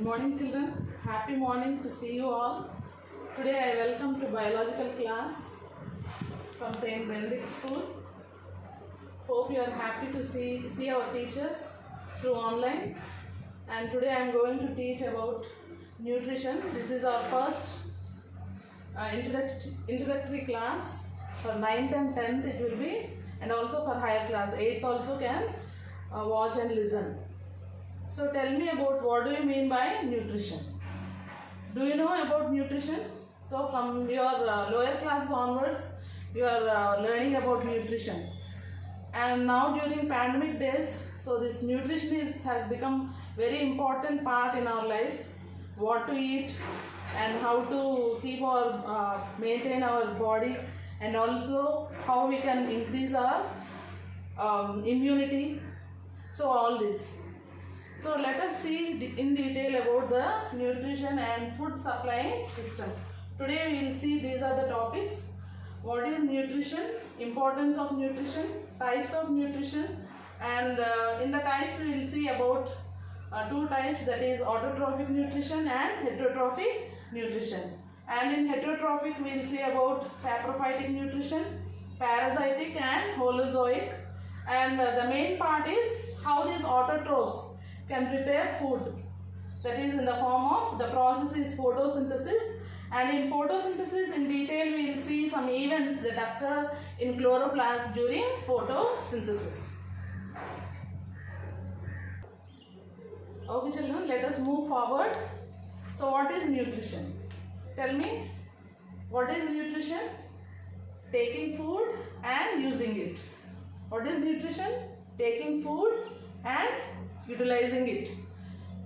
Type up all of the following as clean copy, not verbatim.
morning, children. Happy morning to see you all. Today I welcome to biological class from St. Benedict School. Hope you are happy to see our teachers through online. And today I am going to teach about nutrition. This is our first introductory class for 9th and 10th it will be, and also for higher class. 8th also can watch and listen. So tell me about what do you mean by nutrition? Do you know about nutrition? So from your lower class onwards, you are learning about nutrition. And now during pandemic days, so this nutrition has become very important part in our lives. What to eat and how to keep our maintain our body, and also how we can increase our immunity. So all this. So let us see in detail about the nutrition and food supply system. Today we will see these are the topics. What is nutrition, importance of nutrition, types of nutrition, and in the types we will see about two types, that is autotrophic nutrition and heterotrophic nutrition. And in heterotrophic we will see about saprophytic nutrition, parasitic and holozoic. And the main part is how these autotrophs can prepare food, that is in the form of, the process is photosynthesis. And in photosynthesis in detail we will see some events that occur in chloroplast during photosynthesis. Okay children, let us move forward. So what is nutrition? Tell me, what is nutrition? Taking food and using it. What is nutrition? Taking food and utilizing it.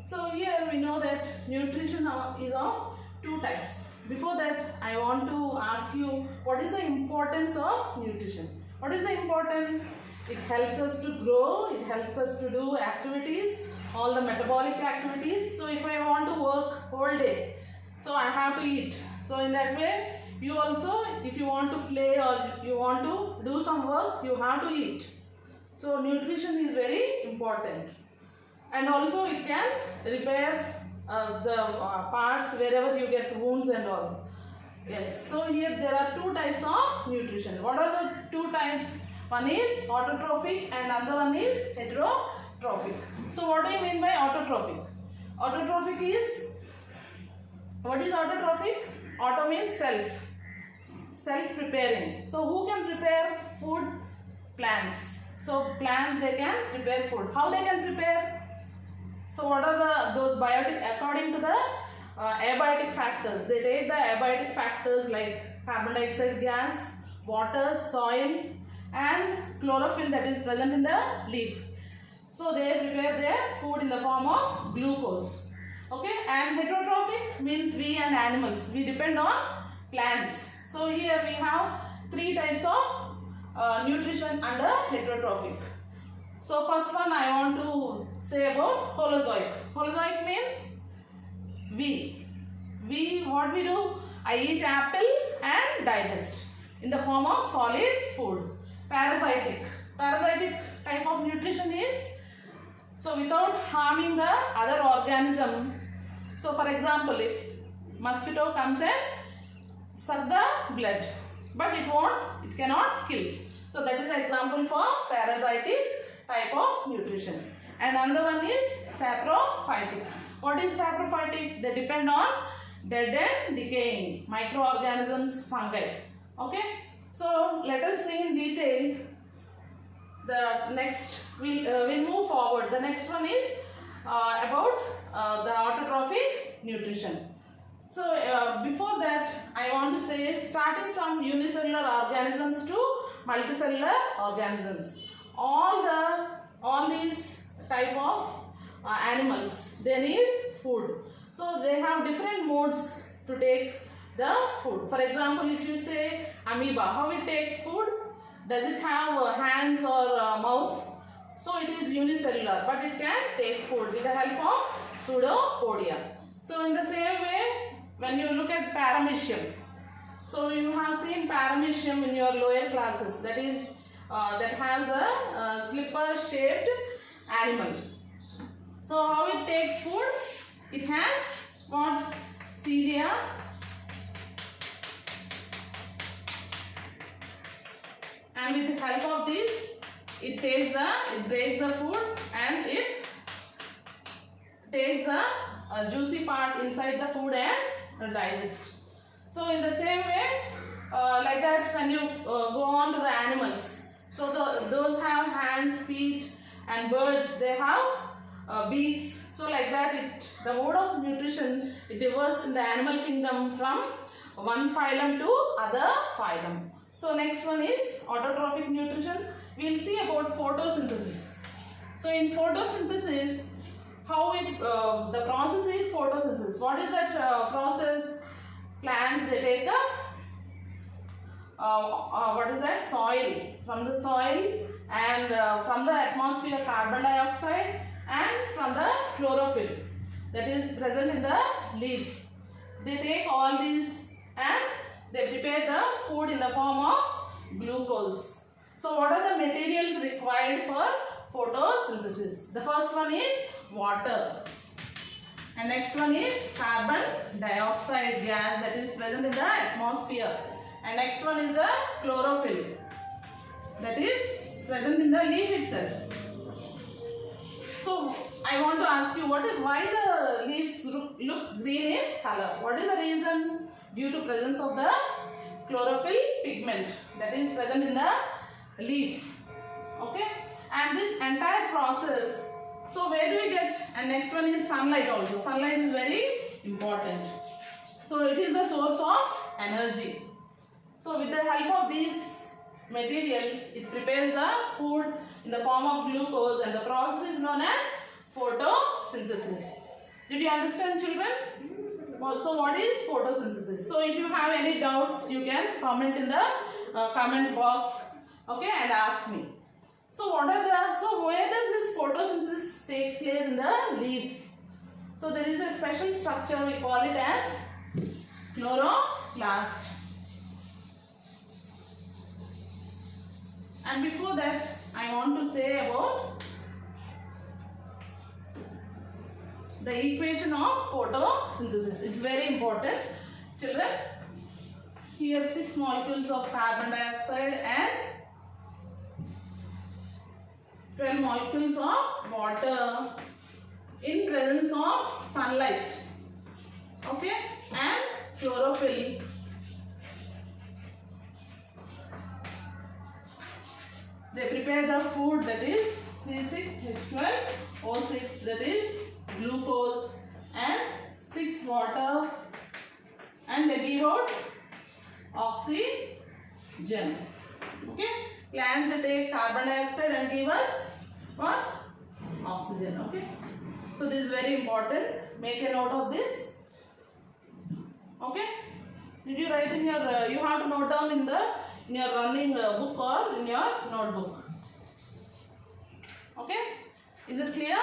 So here we know that nutrition is of two types. Before that, I want to ask you, what is the importance of nutrition? What is the importance? It helps us to grow, it helps us to do activities, all the metabolic activities. So if I want to work whole day, so I have to eat. So in that way, you also, if you want to play or you want to do some work, you have to eat. So nutrition is very important. And also it can repair the parts wherever you get wounds and all. Yes, so here there are two types of nutrition. What are the two types? One is autotrophic and another one is heterotrophic. So what do you mean by autotrophic? Autotrophic is, what is autotrophic? Auto means self-preparing. So who can prepare food? Plants. So plants, they can prepare food. How they can prepare? So what are those biotic, according to the abiotic factors? They take the abiotic factors like carbon dioxide gas, water, soil and chlorophyll that is present in the leaf. So they prepare their food in the form of glucose. Okay, and heterotrophic means we and animals. We depend on plants. So here we have three types of nutrition under heterotrophic. So first one I want to say about holozoic. Holozoic means we. What we do? I eat apple and digest in the form of solid food. Parasitic. Parasitic type of nutrition is, so without harming the other organism. So for example, if mosquito comes and suck the blood, but it cannot kill. So that is an example for parasitic type of nutrition. And another one is saprophytic. What is saprophytic? They depend on dead and decaying microorganisms, fungi. Okay. So let us see in detail. The next, we'll move forward. The next one is about the autotrophic nutrition. So before that, I want to say, starting from unicellular organisms to multicellular organisms, all these type of animals, they need food. So they have different modes to take the food. For example, if you say amoeba, how it takes food? Does it have hands or mouth? So it is unicellular, but it can take food with the help of pseudopodia. So in the same way, when you look at paramecium, so you have seen paramecium in your lower classes, that is that has a slipper shaped animal. So how it takes food? it has what? Cilia. And with the help of this, it breaks the food and it takes the juicy part inside the food and digest. So in the same way, like that, when you go on to the animals, so those have hands, feet, and birds, they have beaks. So like that, the mode of nutrition, it differs in the animal kingdom from one phylum to other phylum. So next one is autotrophic nutrition. We will see about photosynthesis. So in photosynthesis, how the process is photosynthesis. What is that process? Plants, they take what is that? Soil. From the soil and from the atmosphere, carbon dioxide, and from the chlorophyll that is present in the leaf. They take all these and they prepare the food in the form of glucose. So what are the materials required for photosynthesis? The first one is water, and next one is carbon dioxide gas that is present in the atmosphere, and next one is the chlorophyll that is present in the leaf itself. So I want to ask you, why the leaves look green in color? What is the reason? Due to presence of the chlorophyll pigment that is present in the leaf. Okay, and this entire process, so where do we get? And next one is sunlight also. Sunlight is very important. So it is the source of energy. So with the help of these materials, it prepares the food in the form of glucose, and the process is known as photosynthesis. Did you understand, children? So what is photosynthesis? So if you have any doubts, you can comment in the comment box, okay, and ask me. So where does this photosynthesis takes place in the leaf? So there is a special structure, we call it as chloroplast. And before that, I want to say about the equation of photosynthesis. It's very important, children. Here 6 molecules of carbon dioxide and 12 molecules of water in presence of sunlight, okay, and chlorophyll. They prepare the food, that is C6H12O6, that is glucose, and 6 water, and they give out oxygen. Okay, plants, they take carbon dioxide and give us what? Oxygen. Okay, so this is very important. Make a note of this. Okay, did you write in your you have to note down in your running book or in your notebook. Okay, is it clear?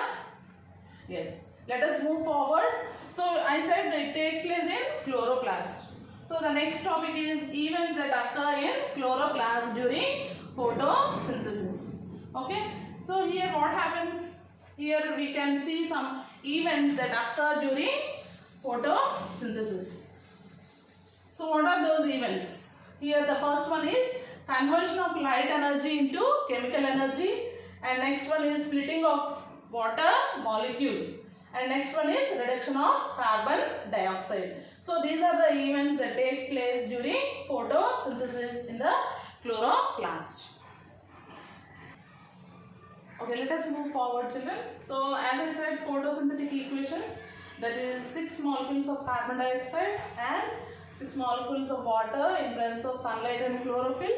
Yes. Let us move forward. So I said it takes place in chloroplast. So the next topic is events that occur in chloroplast during photosynthesis. Okay. So here what happens? Here we can see some events that occur during photosynthesis. So what are those events? Here the first one is conversion of light energy into chemical energy, and next one is splitting of water molecule, and next one is reduction of carbon dioxide. So these are the events that takes place during photosynthesis in the chloroplast. Okay, let us move forward, children. So as I said, photosynthetic equation, that is 6 molecules of carbon dioxide and 6 molecules of water in presence of sunlight and chlorophyll.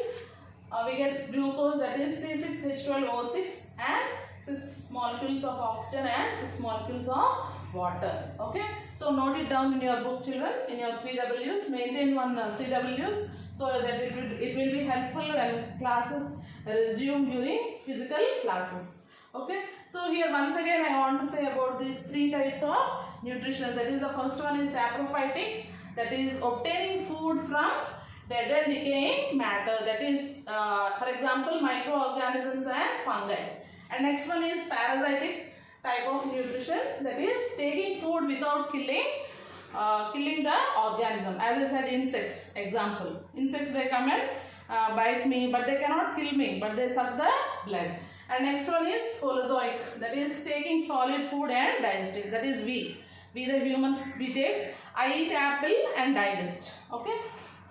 We get glucose, that is C6H12O6, and 6 molecules of oxygen and 6 molecules of water. Okay, so note it down in your book, children, in your CWs. Maintain one CWs so that it will be helpful when classes resume during physical classes. Okay, so here once again I want to say about these 3 types of nutrition. That is, the first one is saprophytic, that is obtaining food from dead and decaying matter, that is for example microorganisms and fungi. And next one is parasitic, type of nutrition, that is taking food without killing the organism. As I said, insects, example. Insects, they come and bite me, but they cannot kill me, but they suck the blood. And next one is holozoic, that is taking solid food and digesting. That is we the humans, we take, I eat apple and digest. Okay.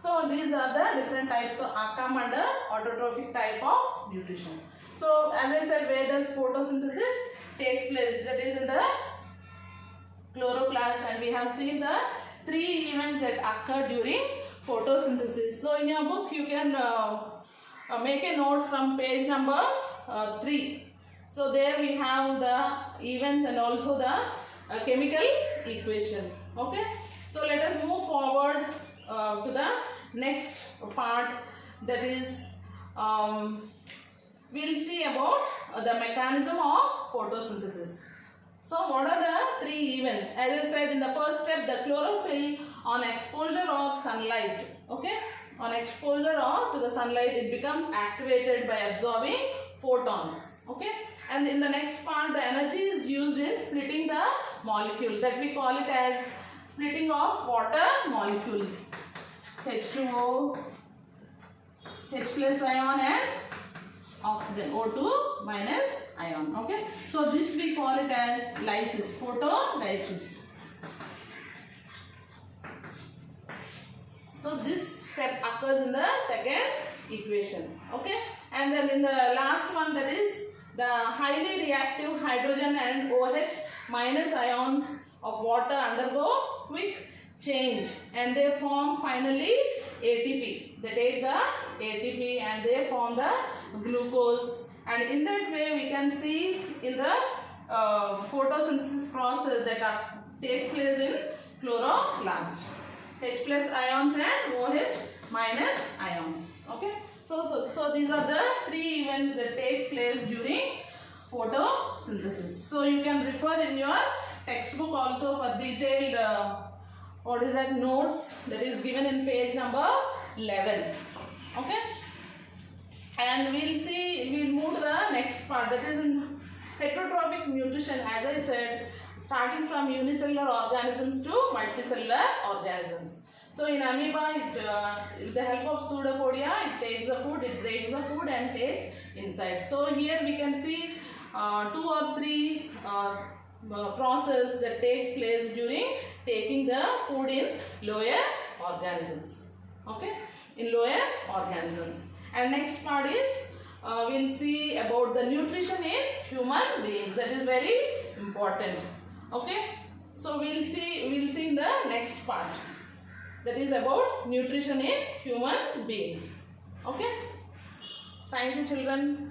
So these are the different types of come under autotrophic type of nutrition. So as I said, where does photosynthesis takes place? That is in the chloroplast, and we have seen the 3 events that occur during photosynthesis. So in your book you can make a note from page number 3. So there we have the events and also the chemical equation. Okay. So let us move forward to the next part, that is we'll see about the mechanism of photosynthesis. So what are the 3 events? As I said, in the first step, the chlorophyll, on exposure of sunlight, okay, on exposure to the sunlight, it becomes activated by absorbing photons, okay. And in the next part, the energy is used in splitting the molecule, that we call it as splitting of water molecules, H2O, H plus ion and oxygen, O2 minus ion. Okay. So this we call it as lysis, photolyolysis. So this step occurs in the second equation. Okay. And then in the last one, that is the highly reactive hydrogen and OH minus ions of water undergo quick change and they form finally ATP. They take the ATP and they form the glucose, and in that way we can see in the photosynthesis process that takes place in chloroplast. H plus ions and OH minus ions. Okay. So these are the 3 events that takes place during photosynthesis. So you can refer in your textbook also for detailed notes that is given in page number 11. Okay. And we'll move to the next part, that is in heterotrophic nutrition. As I said, starting from unicellular organisms to multicellular organisms. So in amoeba, with the help of pseudopodia, it takes the food, it breaks the food and takes inside. So here we can see 2 or 3 process that takes place during taking the food in lower organisms. Okay, in lower organisms. And next part is we'll see about the nutrition in human beings. That is very important. Okay, so we'll see in the next part, that is about nutrition in human beings. Okay, thank you children.